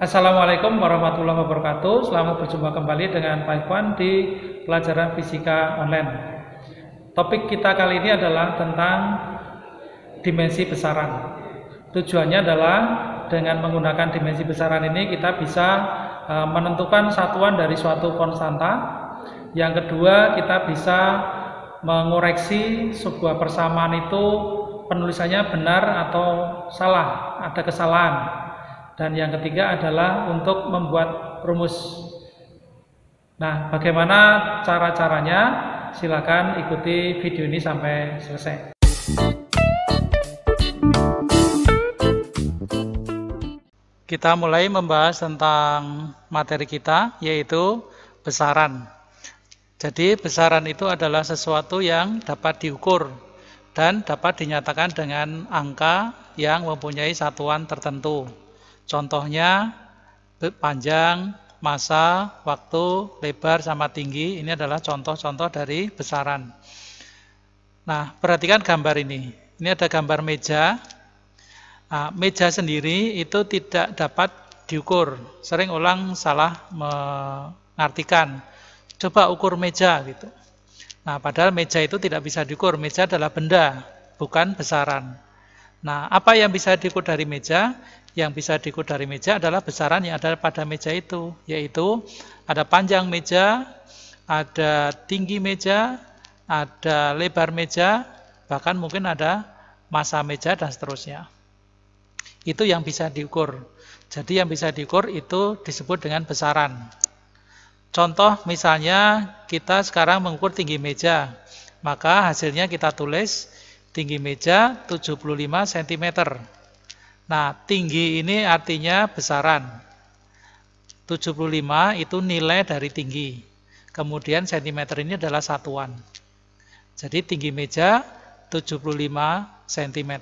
Assalamualaikum warahmatullahi wabarakatuh. Selamat berjumpa kembali dengan Pak Ikhwan di pelajaran fisika online. Topik kita kali ini adalah tentang dimensi besaran. Tujuannya adalah dengan menggunakan dimensi besaran ini kita bisa menentukan satuan dari suatu konstanta. Yang kedua, kita bisa mengoreksi sebuah persamaan itu penulisannya benar atau salah, ada kesalahan. Dan yang ketiga adalah untuk membuat rumus. Nah, bagaimana cara-caranya? Silakan ikuti video ini sampai selesai. Kita mulai membahas tentang materi kita, yaitu besaran. Jadi, besaran itu adalah sesuatu yang dapat diukur dan dapat dinyatakan dengan angka yang mempunyai satuan tertentu. Contohnya panjang, massa, waktu, lebar, sama tinggi. Ini adalah contoh-contoh dari besaran. Nah, perhatikan gambar ini. Ini ada gambar meja. Nah, meja sendiri itu tidak dapat diukur. Sering orang salah mengartikan. Coba ukur meja gitu. Nah, padahal meja itu tidak bisa diukur. Meja adalah benda, bukan besaran. Nah, apa yang bisa diukur dari meja? Yang bisa diukur dari meja adalah besaran yang ada pada meja itu, yaitu ada panjang meja, ada tinggi meja, ada lebar meja, bahkan mungkin ada massa meja dan seterusnya. Itu yang bisa diukur. Jadi yang bisa diukur itu disebut dengan besaran. Contoh misalnya kita sekarang mengukur tinggi meja, maka hasilnya kita tulis tinggi meja 75 cm. Nah, tinggi ini artinya besaran. 75 itu nilai dari tinggi. Kemudian cm ini adalah satuan. Jadi tinggi meja 75 cm.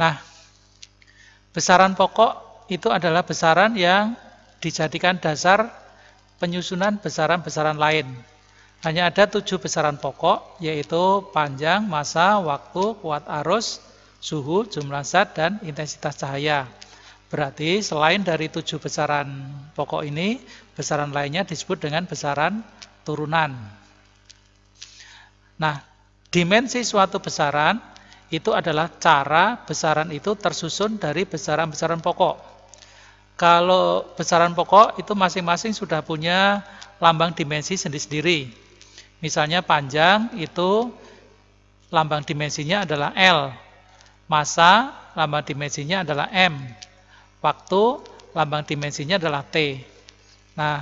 Nah, besaran pokok itu adalah besaran yang dijadikan dasar penyusunan besaran-besaran lain. Hanya ada 7 besaran pokok, yaitu panjang, massa, waktu, kuat arus, suhu, jumlah zat, dan intensitas cahaya. Berarti selain dari 7 besaran pokok ini, besaran lainnya disebut dengan besaran turunan. Nah, dimensi suatu besaran itu adalah cara besaran itu tersusun dari besaran-besaran pokok. Kalau besaran pokok itu masing-masing sudah punya lambang dimensi sendiri-sendiri. Misalnya panjang itu lambang dimensinya adalah L. Massa lambang dimensinya adalah M. Waktu lambang dimensinya adalah T. Nah,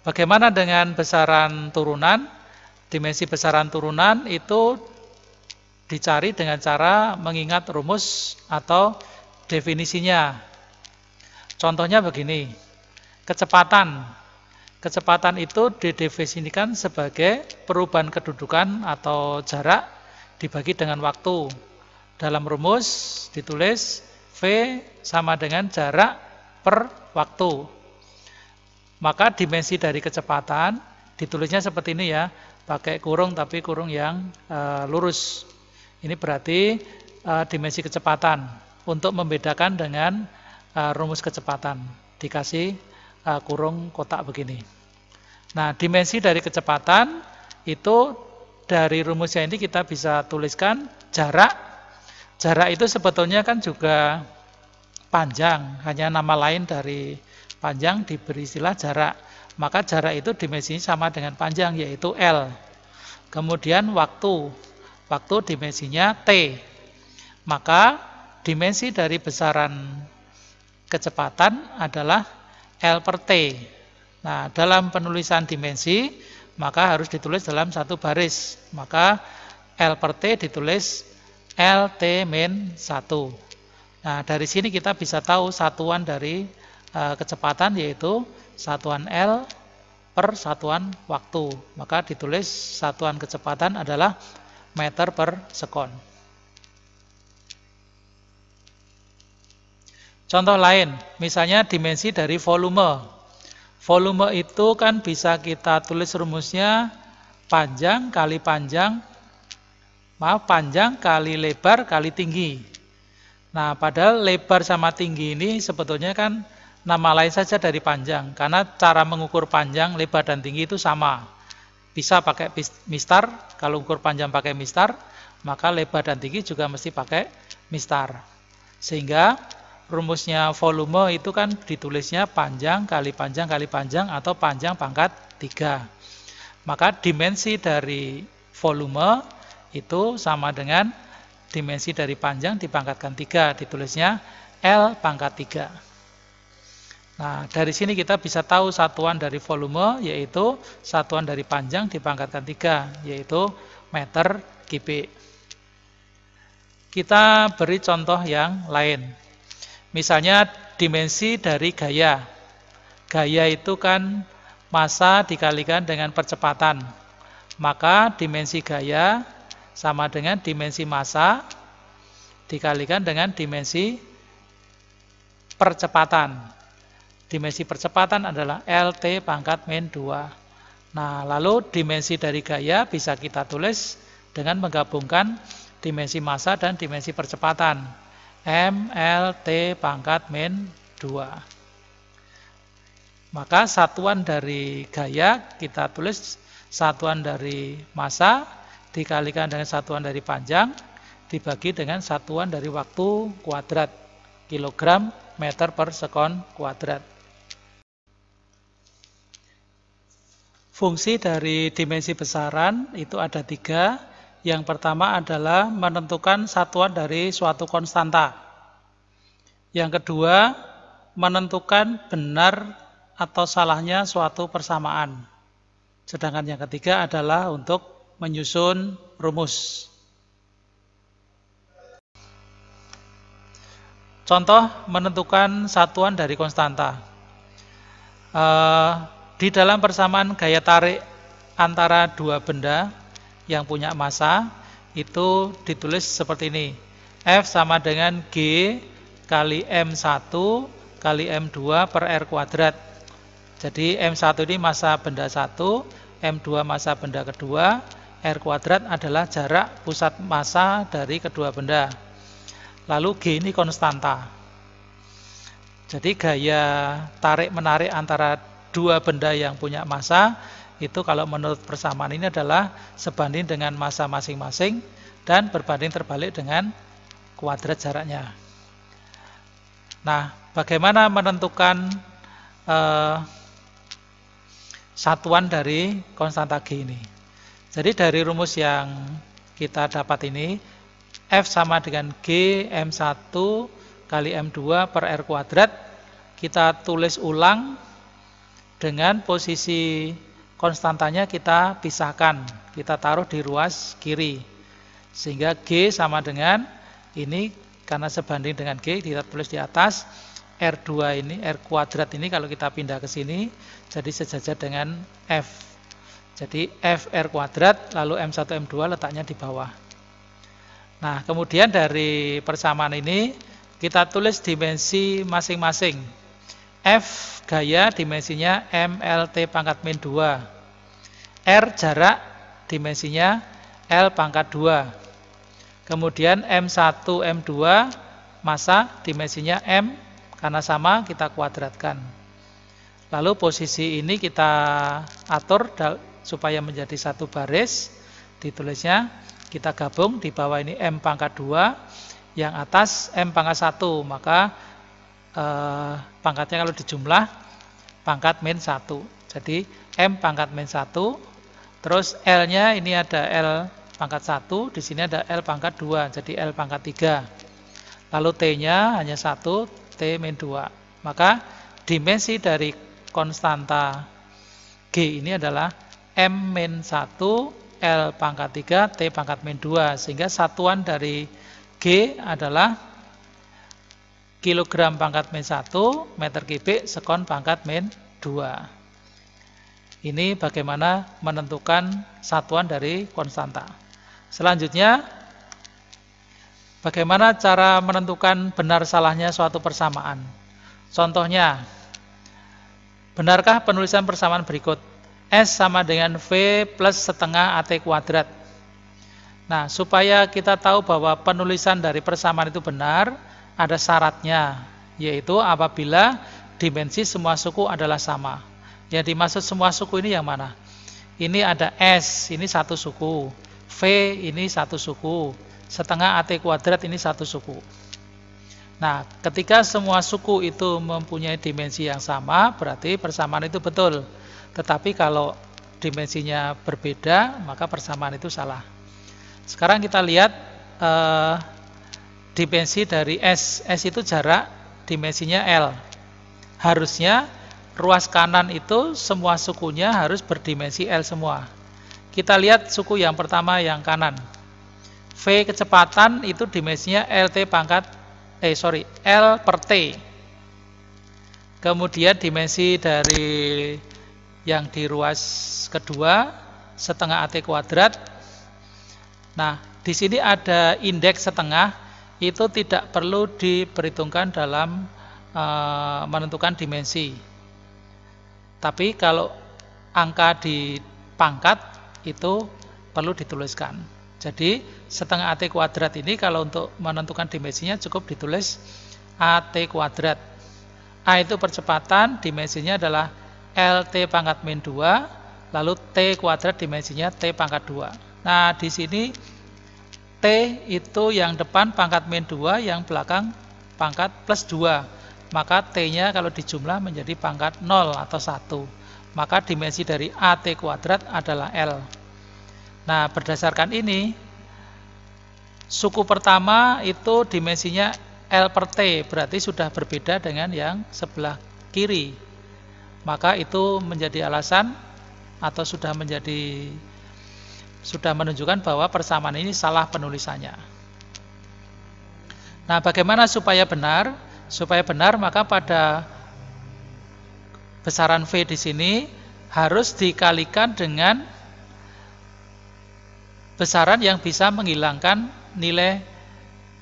bagaimana dengan besaran turunan? Dimensi besaran turunan itu dicari dengan cara mengingat rumus atau definisinya. Contohnya begini, kecepatan. Kecepatan itu didefinisikan sebagai perubahan kedudukan atau jarak dibagi dengan waktu. Dalam rumus ditulis V sama dengan jarak per waktu. Maka dimensi dari kecepatan ditulisnya seperti ini ya, pakai kurung tapi kurung yang lurus. Ini berarti dimensi kecepatan. Untuk membedakan dengan rumus kecepatan dikasih kurung kotak begini. Nah, dimensi dari kecepatan itu dari rumusnya ini kita bisa tuliskan jarak. Jarak itu sebetulnya kan juga panjang, hanya nama lain dari panjang diberi istilah jarak. Maka jarak itu dimensinya sama dengan panjang, yaitu L. Kemudian waktu. Waktu dimensinya T. Maka dimensi dari besaran kecepatan adalah L per T. Nah, dalam penulisan dimensi, maka harus ditulis dalam satu baris. Maka L per T ditulis LT-1. Nah, dari sini kita bisa tahu satuan dari kecepatan, yaitu satuan L per satuan waktu. Maka ditulis satuan kecepatan adalah meter per sekon. Contoh lain, misalnya dimensi dari volume. Volume itu kan bisa kita tulis rumusnya panjang kali lebar kali tinggi. Nah, padahal lebar sama tinggi ini sebetulnya kan nama lain saja dari panjang, karena cara mengukur panjang, lebar, dan tinggi itu sama. Bisa pakai mistar, kalau ukur panjang pakai mistar, maka lebar dan tinggi juga mesti pakai mistar. Sehingga rumusnya volume itu kan ditulisnya panjang kali panjang atau panjang pangkat 3. Maka dimensi dari volume itu sama dengan dimensi dari panjang dipangkatkan 3, ditulisnya L pangkat 3. Nah, dari sini kita bisa tahu satuan dari volume, yaitu satuan dari panjang dipangkatkan 3, yaitu meter kubik. Kita beri contoh yang lain. Misalnya dimensi dari gaya. Gaya itu kan massa dikalikan dengan percepatan. Maka dimensi gaya sama dengan dimensi massa dikalikan dengan dimensi percepatan. Dimensi percepatan adalah LT pangkat min 2. Nah, lalu dimensi dari gaya bisa kita tulis dengan menggabungkan dimensi massa dan dimensi percepatan. MLT pangkat min 2. Maka satuan dari gaya kita tulis satuan dari massa dikalikan dengan satuan dari panjang dibagi dengan satuan dari waktu kuadrat, kilogram meter per sekon kuadrat. Fungsi dari dimensi besaran itu ada 3. Yang pertama adalah menentukan satuan dari suatu konstanta. Yang kedua, menentukan benar atau salahnya suatu persamaan. Sedangkan yang ketiga adalah untuk menyusun rumus. Contoh menentukan satuan dari konstanta. Di dalam persamaan gaya tarik antara dua benda yang punya massa, itu ditulis seperti ini. F sama dengan G kali M1 kali M2 per R kuadrat. Jadi M1 ini massa benda 1, M2 massa benda kedua, R kuadrat adalah jarak pusat massa dari kedua benda. Lalu G ini konstanta. Jadi gaya tarik-menarik antara dua benda yang punya massa, itu kalau menurut persamaan ini adalah sebanding dengan massa masing-masing dan berbanding terbalik dengan kuadrat jaraknya. Nah, bagaimana menentukan satuan dari konstanta G ini? Jadi dari rumus yang kita dapat ini, F sama dengan G M1 kali M2 per R kuadrat, kita tulis ulang dengan posisi konstantanya kita pisahkan, kita taruh di ruas kiri. Sehingga G sama dengan ini, karena sebanding dengan G, kita tulis di atas, R2 ini, R kuadrat ini kalau kita pindah ke sini, jadi sejajar dengan F. Jadi F R kuadrat, lalu M1, M2 letaknya di bawah. Nah, kemudian dari persamaan ini, kita tulis dimensi masing-masing. F gaya dimensinya MLT pangkat min 2. R jarak dimensinya L pangkat 2. Kemudian M1, M2 massa dimensinya M, karena sama kita kuadratkan. Lalu posisi ini kita atur supaya menjadi satu baris, ditulisnya kita gabung, di bawah ini M pangkat 2, yang atas M pangkat 1, maka pangkatnya kalau dijumlah pangkat min 1. Jadi M pangkat min 1, terus L-nya ini ada L pangkat 1, di sini ada L pangkat 2, jadi L pangkat 3. Lalu T-nya hanya 1, T min 2. Maka dimensi dari konstanta G ini adalah M min 1, L pangkat 3, T pangkat min 2. Sehingga satuan dari G adalah kilogram pangkat min 1, meter kubik, sekon pangkat min 2. Ini bagaimana menentukan satuan dari konstanta. Selanjutnya, bagaimana cara menentukan benar salahnya suatu persamaan. Contohnya, Benarkah penulisan persamaan berikut? S sama dengan V plus setengah AT kuadrat. Nah, supaya kita tahu bahwa penulisan dari persamaan itu benar, ada syaratnya, yaitu apabila dimensi semua suku adalah sama. Yang dimaksud semua suku ini yang mana? Ini ada S, ini satu suku. V, ini satu suku. Setengah AT kuadrat, ini satu suku. Nah, ketika semua suku itu mempunyai dimensi yang sama, berarti persamaan itu betul. Tetapi kalau dimensinya berbeda, maka persamaan itu salah. Sekarang kita lihat dimensi dari S. S itu jarak, dimensinya L. Harusnya ruas kanan itu semua sukunya harus berdimensi L semua. Kita lihat suku yang pertama yang kanan. V kecepatan itu dimensinya L per T. Kemudian dimensi dari yang di ruas kedua setengah AT kuadrat. Nah, di sini ada indeks setengah, itu tidak perlu diperhitungkan dalam menentukan dimensi. Tapi kalau angka di pangkat itu perlu dituliskan. Jadi setengah AT kuadrat ini kalau untuk menentukan dimensinya cukup ditulis AT kuadrat. A itu percepatan, dimensinya adalah LT pangkat min 2, lalu T kuadrat dimensinya T pangkat 2. Nah, di sini T itu yang depan pangkat min 2, yang belakang pangkat plus 2. Maka T-nya kalau dijumlah menjadi pangkat 0 atau 1. Maka dimensi dari AT kuadrat adalah L. Nah, berdasarkan ini, suku pertama itu dimensinya L per T, berarti sudah berbeda dengan yang sebelah kiri. Maka itu menjadi alasan atau sudah menunjukkan bahwa persamaan ini salah penulisannya. Nah, bagaimana supaya benar? Supaya benar, maka pada besaran V di sini harus dikalikan dengan besaran yang bisa menghilangkan nilai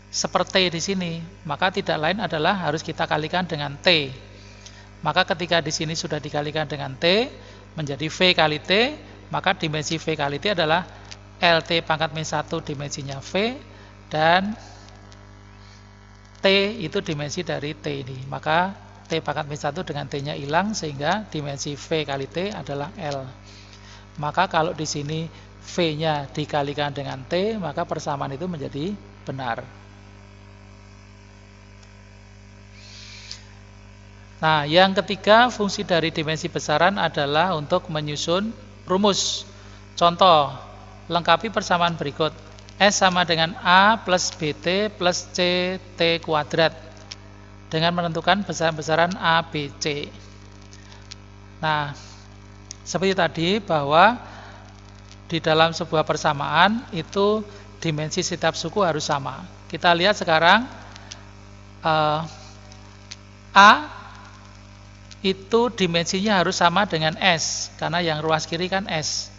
seperti di sini. Maka tidak lain adalah harus kita kalikan dengan T. Maka ketika di sini sudah dikalikan dengan T, menjadi V kali T, maka dimensi V kali T adalah LT pangkat min 1 dimensinya V, dan T itu dimensi dari T ini. Maka T pangkat min 1 dengan T-nya hilang, sehingga dimensi V kali T adalah L. Maka kalau di sini V-nya dikalikan dengan T, maka persamaan itu menjadi benar. Nah, yang ketiga, fungsi dari dimensi besaran adalah untuk menyusun rumus. Contoh, lengkapi persamaan berikut. S sama dengan A plus BT plus CT kuadrat dengan menentukan besaran-besaran A, B, C. Nah, seperti tadi bahwa di dalam sebuah persamaan itu dimensi setiap suku harus sama. Kita lihat sekarang A itu dimensinya harus sama dengan S, karena yang ruas kiri kan S.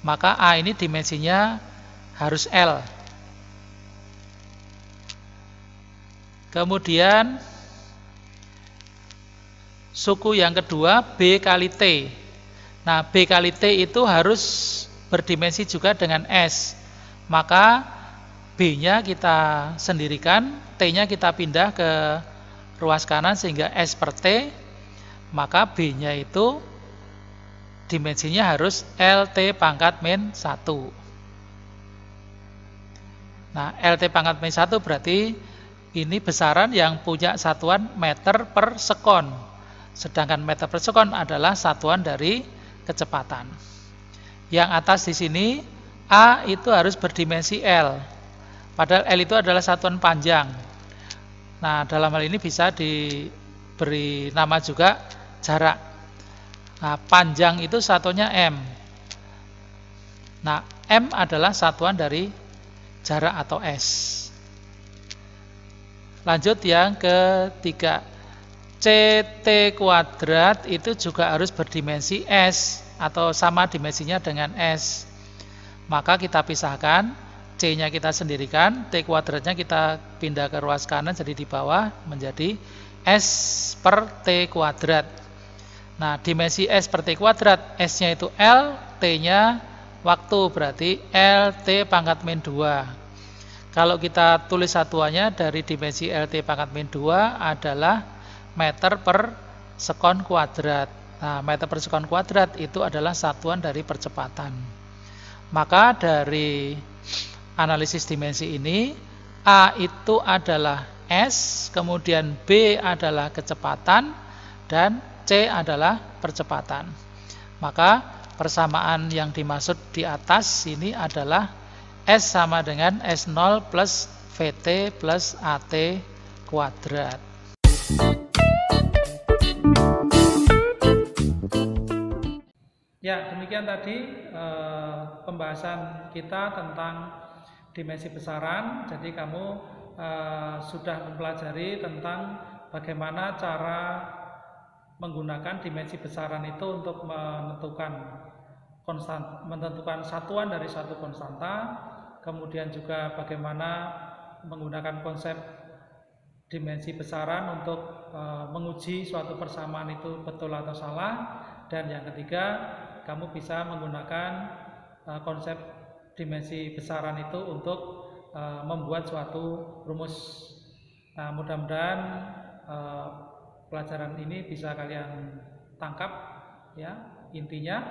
Maka A ini dimensinya harus L. Kemudian suku yang kedua B kali T. Nah, B kali T itu harus berdimensi juga dengan S. Maka B-nya kita sendirikan, T-nya kita pindah ke ruas kanan sehingga S per T. Maka B-nya itu dimensinya harus LT pangkat min 1. Nah, LT pangkat min 1 berarti ini besaran yang punya satuan meter per sekon. Sedangkan meter per sekon adalah satuan dari kecepatan. Yang atas di sini A itu harus berdimensi L. Padahal L itu adalah satuan panjang. Nah, dalam hal ini bisa diberi nama juga jarak. Nah, panjang itu satuannya M. Nah, M adalah satuan dari jarak atau S. Lanjut yang ketiga. CT kuadrat itu juga harus berdimensi S atau sama dimensinya dengan S. Maka kita pisahkan, C-nya kita sendirikan, T kuadratnya kita pindah ke ruas kanan, jadi di bawah menjadi S per T kuadrat. Nah, dimensi S per T kuadrat, S-nya itu L, T-nya waktu, berarti L T pangkat min 2. Kalau kita tulis satuannya dari dimensi L T pangkat min 2 adalah meter per sekon kuadrat. Nah, meter per sekon kuadrat itu adalah satuan dari percepatan. Maka dari analisis dimensi ini, A itu adalah S, kemudian B adalah kecepatan, dan C adalah percepatan. Maka persamaan yang dimaksud di atas ini adalah S sama dengan S0 plus VT plus AT kuadrat. Ya, demikian tadi pembahasan kita tentang dimensi besaran. Jadi kamu sudah mempelajari tentang bagaimana cara menggunakan dimensi besaran itu untuk menentukan satuan dari suatu konstanta, kemudian juga bagaimana menggunakan konsep dimensi besaran untuk menguji suatu persamaan itu betul atau salah, dan yang ketiga, kamu bisa menggunakan konsep dimensi besaran itu untuk membuat suatu rumus. Nah, mudah-mudahan pelajaran ini bisa kalian tangkap ya intinya,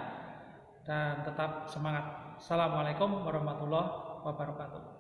dan tetap semangat. Assalamualaikum warahmatullahi wabarakatuh.